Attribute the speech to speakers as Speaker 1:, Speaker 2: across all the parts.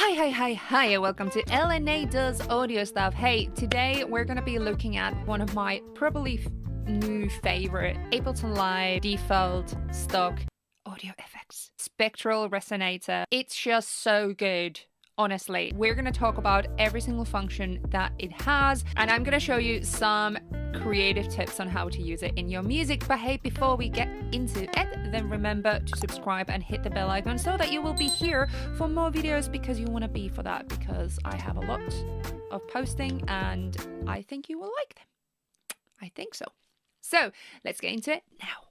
Speaker 1: Hi, welcome to LNA Does Audio Stuff. Hey, today we're gonna be looking at one of my probably new favorite Ableton Live default stock audio effects, Spectral Resonator. It's just so good. Honestly, we're going to talk about every single function that it has, and I'm going to show you some creative tips on how to use it in your music. But hey, before we get into it, then remember to subscribe and hit the bell icon so that you will be here for more videos, because you want to be for that, because I have a lot of posting and I think you will like them. I think so. So let's get into it now.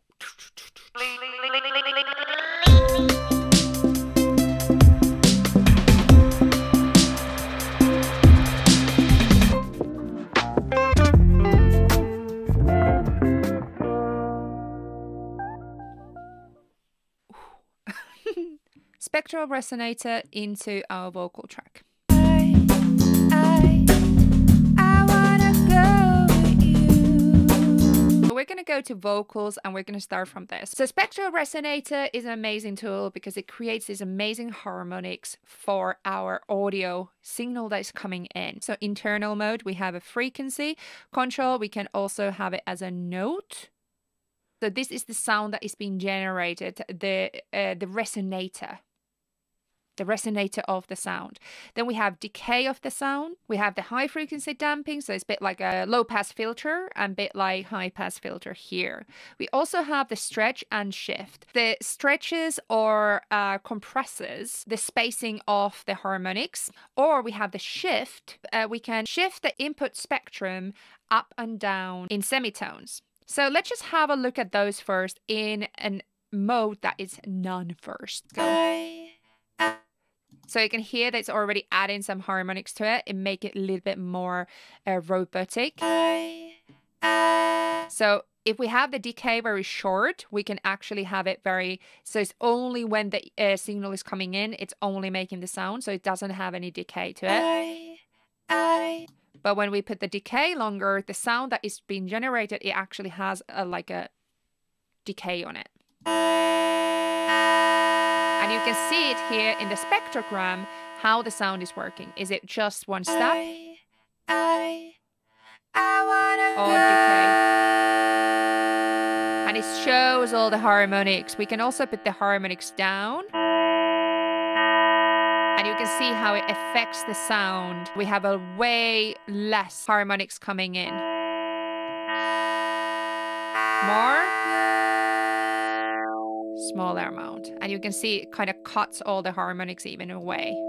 Speaker 1: Spectral Resonator into our vocal track. I wanna go with you. So we're gonna go to vocals and we're gonna start from this. So Spectral Resonator is an amazing tool because it creates these amazing harmonics for our audio signal that is coming in. So internal mode, we have a frequency control. We can also have it as a note. So this is the sound that is being generated, the resonator. The resonator of the sound. Then we have decay of the sound. We have the high frequency damping, so it's a bit like a low pass filter and a bit like high pass filter here. We also have the stretch and shift. The stretches or compresses the spacing of the harmonics, or we have the shift. We can shift the input spectrum up and down in semitones. So let's just have a look at those first in a mode that is none first. Go. So you can hear that it's already adding some harmonics to it and make it a little bit more robotic. So if we have the decay very short, we can actually have it very, so it's only when the signal is coming in, it's only making the sound, so it doesn't have any decay to it. But when we put the decay longer, the sound that is being generated, it actually has like a decay on it. And you can see it here in the spectrogram, how the sound is working. Is it just one step? I wanna or decay? And it shows all the harmonics. We can also put the harmonics down. And you can see how it affects the sound. We have a way less harmonics coming in. More. Smaller amount, and you can see it kind of cuts all the harmonics even away.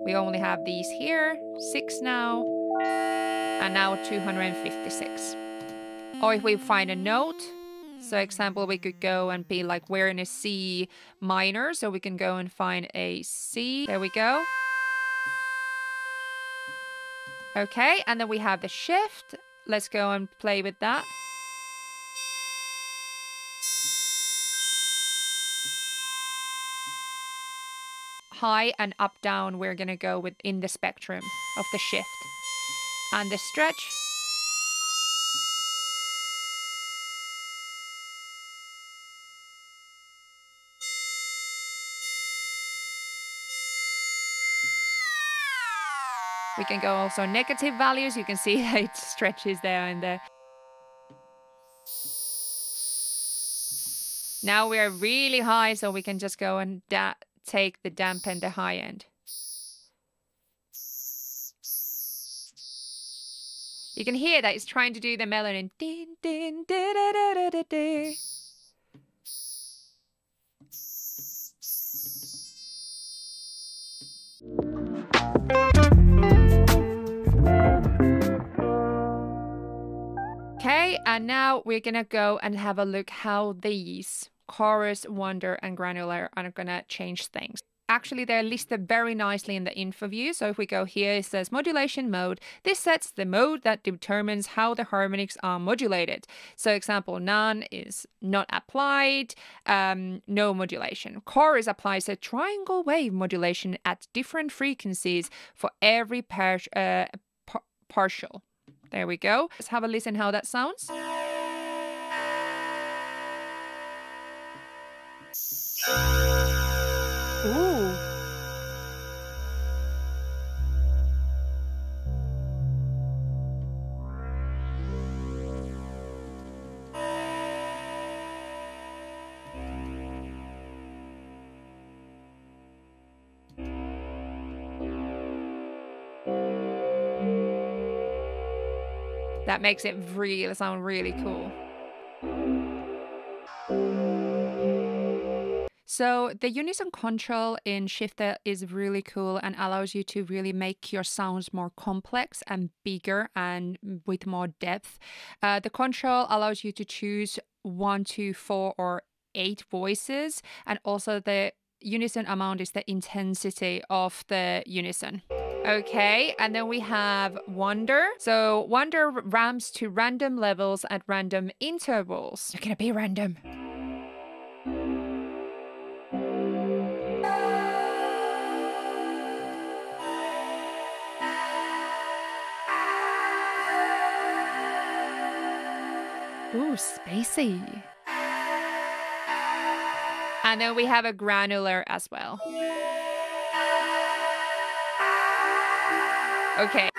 Speaker 1: We only have these here, 6 now, and now 256. Or if we find a note, so example, we could go and be like, we're in a C minor, so we can go and find a C. There we go. Okay, and then we have the shift. Let's go and play with that. High and up down, we're gonna go within the spectrum of the shift. And the stretch. We can go also negative values. You can see that it stretches there and there. Now we are really high, so we can just go and take the damp and the high end. You can hear that it's trying to do the melody. Din, din, da, da, da, da, da, da. Okay, and now we're gonna go and have a look how these chorus, wonder, and granular are gonna change things. Actually, they're listed very nicely in the info view. So if we go here, it says modulation mode. This sets the mode that determines how the harmonics are modulated. So example, none is not applied, no modulation. Chorus applies a triangle wave modulation at different frequencies for every partial. There we go. Let's have a listen how that sounds. Ooh. That makes it really sound really cool. So the unison control in Shifter is really cool and allows you to really make your sounds more complex and bigger and with more depth. The control allows you to choose 1, 2, 4, or 8 voices, and also the unison amount is the intensity of the unison. Okay, and then we have Wonder. So Wonder ramps to random levels at random intervals. They're gonna be random. Ooh, spacey. And then we have a granular as well. Okay.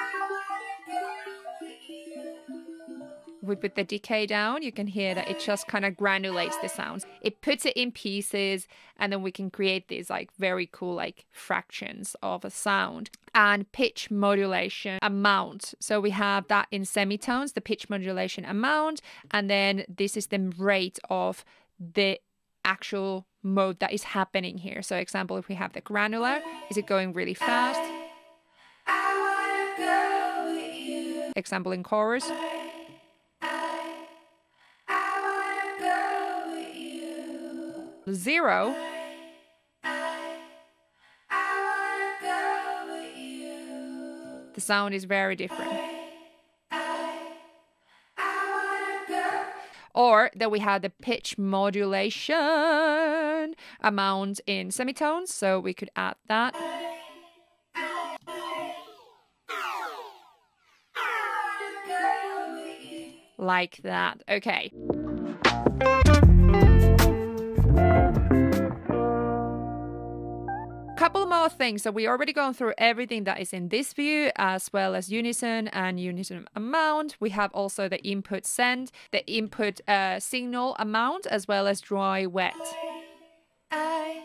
Speaker 1: We put the decay down, you can hear that it just kind of granulates the sounds. It puts it in pieces, and then we can create these like very cool like fractions of a sound. And pitch modulation amount. So we have that in semitones, the pitch modulation amount, and then this is the rate of the actual mode that is happening here. So example, if we have the granular, is it going really fast? Example in chorus. 0. The sound is very different. Or then we have the pitch modulation amount in semitones, so we could add that. Like that. Okay. Couple more things. So we already gone through everything that is in this view, as well as unison and unison amount. We have also the input send, the input signal amount, as well as dry wet. I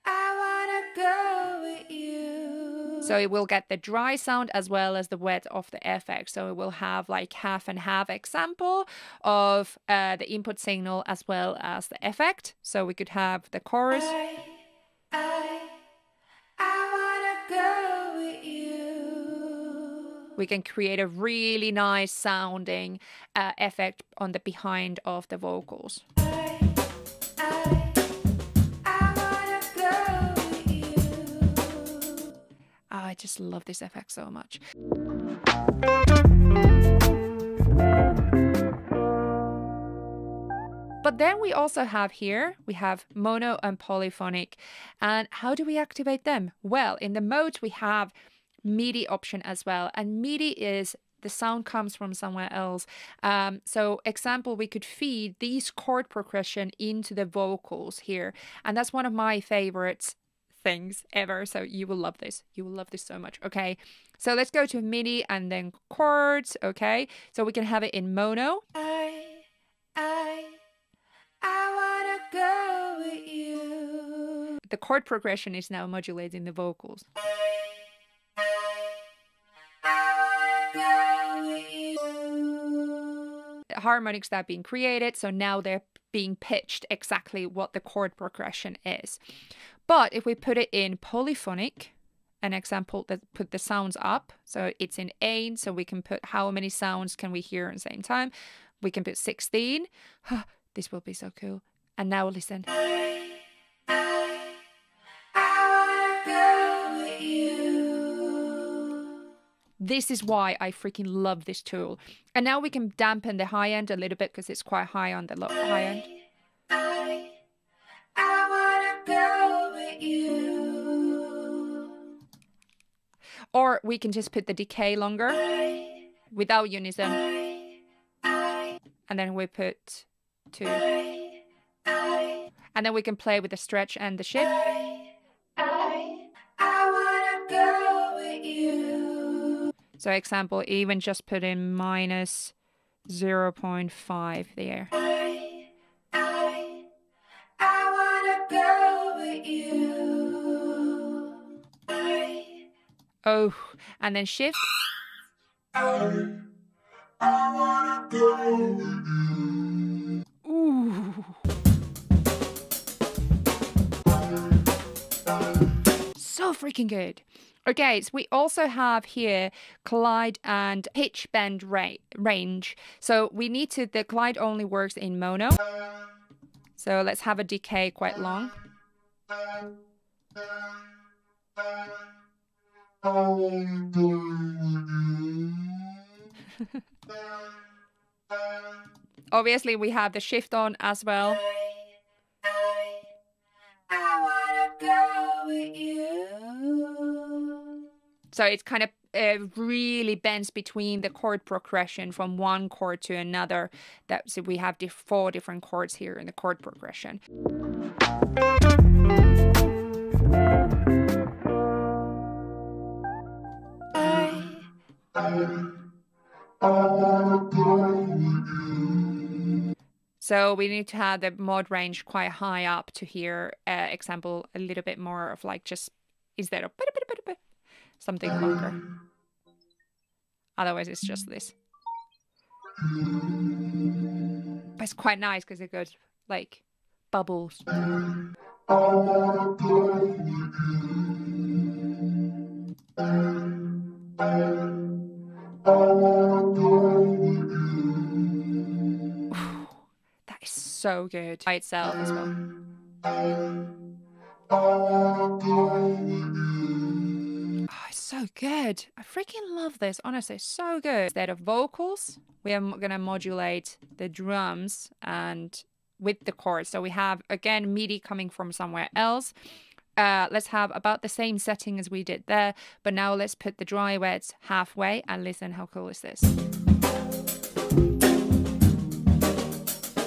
Speaker 1: wanna go with you. So it will get the dry sound as well as the wet of the effect. So it will have like half and half example of the input signal as well as the effect. So we could have the chorus. We can create a really nice sounding effect on the behind of the vocals. I just love this effect so much. But then we also have here, we have mono and polyphonic. And how do we activate them? Well, in the modes we have MIDI option as well, and MIDI is the sound comes from somewhere else. So example, we could feed these chord progression into the vocals here, and that's one of my favorites things ever. So you will love this. You will love this so much. Okay, so let's go to MIDI and then chords. Okay, so we can have it in mono. I wanna go with you. The chord progression is now modulating the vocals. Harmonics that are being created, so now they're being pitched exactly what the chord progression is. But if we put it in polyphonic, an example that put the sounds up, so it's in 8, so we can put how many sounds can we hear at the same time. We can put 16. This will be so cool. And now listen. This is why I freaking love this tool. And now we can dampen the high end a little bit because it's quite high on the high end. I wanna go with you. Or we can just put the decay longer without unison. And then we put 2. And then we can play with the stretch and the shift. I wanna go with you. So example, even just put in minus 0.5 there. I wanna go with you. Oh, and then shift. Ooh. So freaking good. Okay, so we also have here glide and pitch bend range. So we need to, the glide only works in mono. So let's have a decay quite long. Obviously we have the shift on as well. So it's kind of really bends between the chord progression from one chord to another. So we have 4 different chords here in the chord progression. So we need to have the mod range quite high up to hear, example, a little bit more of like just instead of something longer. Otherwise, it's just this. But it's quite nice because it goes like bubbles. That is so good by itself as well. So good. I freaking love this. Honestly, so good. Instead of vocals, we are going to modulate the drums and with the chords. So we have, again, MIDI coming from somewhere else. Let's have about the same setting as we did there. But now let's put the dry wets halfway and listen how cool is this.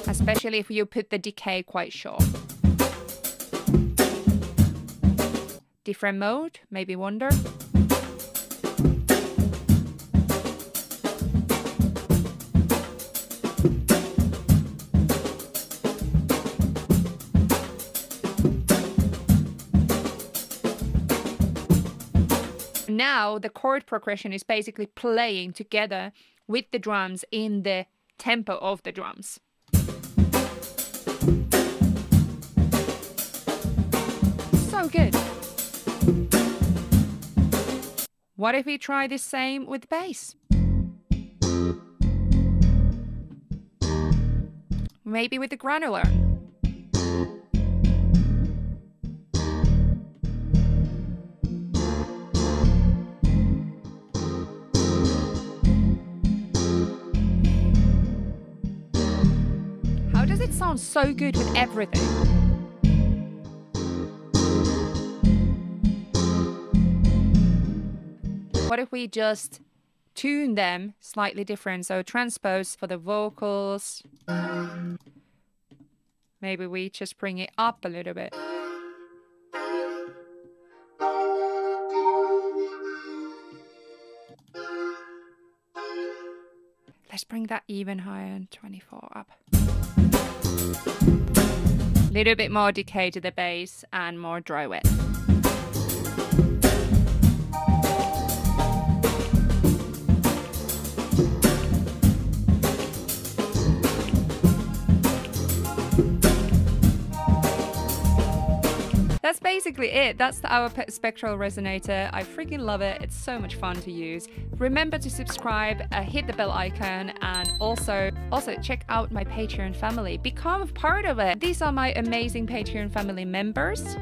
Speaker 1: Especially if you put the decay quite short. Different mode, maybe wonder. Now the chord progression is basically playing together with the drums in the tempo of the drums. So good. What if we try the same with bass? Maybe with the granular. How does it sound so good with everything? What if we just tune them slightly different? So transpose for the vocals. Maybe we just bring it up a little bit. Let's bring that even higher and 24 up. Little bit more decay to the bass and more dry wet. That's basically it. That's our Spectral Resonator. I freaking love it. It's so much fun to use. Remember to subscribe, hit the bell icon, and also check out my Patreon family. Become part of it. These are my amazing Patreon family members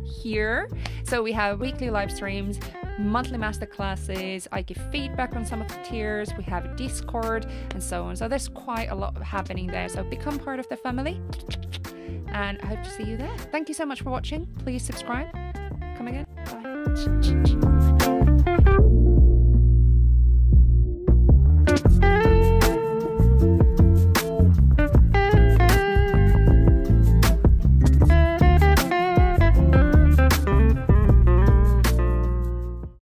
Speaker 1: here. So we have weekly live streams, monthly masterclasses. I give feedback on some of the tiers. We have Discord and so on. So there's quite a lot happening there. So become part of the family. And I hope to see you there. Thank you so much for watching. Please subscribe. Come again. Bye.